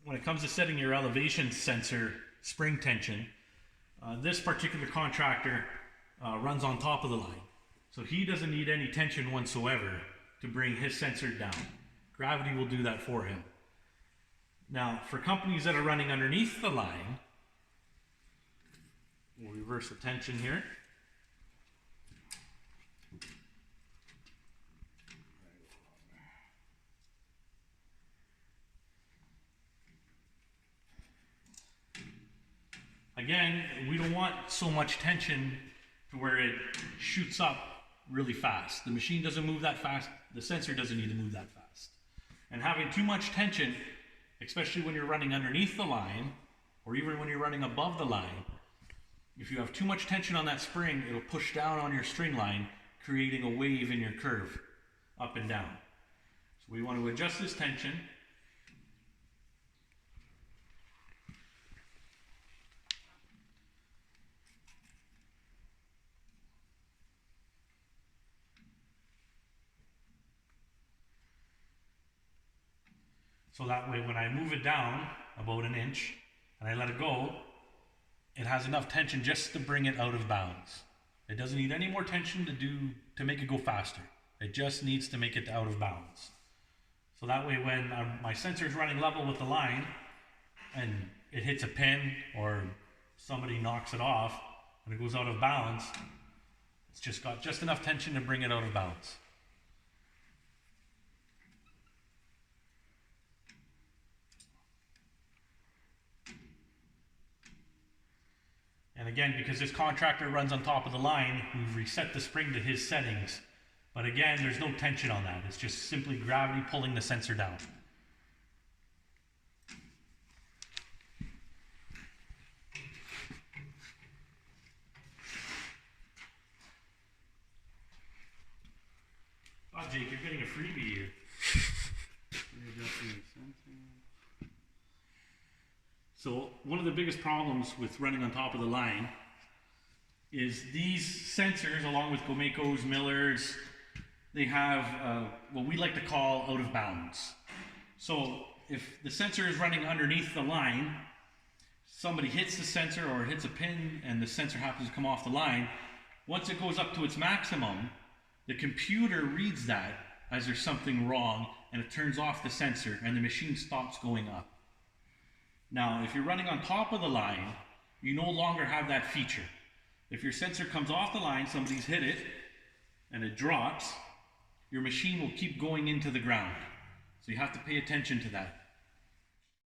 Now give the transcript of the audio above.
when it comes to setting your elevation sensor spring tension, this particular contractor runs on top of the line. So he doesn't need any tension whatsoever to bring his sensor down. Gravity will do that for him. Now, for companies that are running underneath the line, we'll reverse the tension here. Again, we don't want so much tension to where it shoots up really fast. The machine doesn't move that fast. The sensor doesn't need to move that fast. And having too much tension, especially when you're running underneath the line, or even when you're running above the line, if you have too much tension on that spring, it'll push down on your string line, creating a wave in your curve, up and down. So we want to adjust this tension. So that way when I move it down about an inch and I let it go, it has enough tension just to bring it out of bounds. It doesn't need any more tension to make it go faster. It just needs to make it out of bounds. So that way when my sensor is running level with the line and it hits a pin or somebody knocks it off and it goes out of bounds, it's just got just enough tension to bring it out of bounds. And again, because this contractor runs on top of the line, we've reset the spring to his settings. But again, there's no tension on that. It's just simply gravity pulling the sensor down. Oh, Jake, you're getting a freebie here. So one of the biggest problems with running on top of the line is these sensors, along with Gomeco's, Miller's, they have what we like to call out of bounds. So if the sensor is running underneath the line, somebody hits the sensor or hits a pin and the sensor happens to come off the line, once it goes up to its maximum, the computer reads that as there's something wrong and it turns off the sensor and the machine stops going up. Now, if you're running on top of the line, you no longer have that feature. If your sensor comes off the line, somebody's hit it, and it drops, your machine will keep going into the ground. So you have to pay attention to that.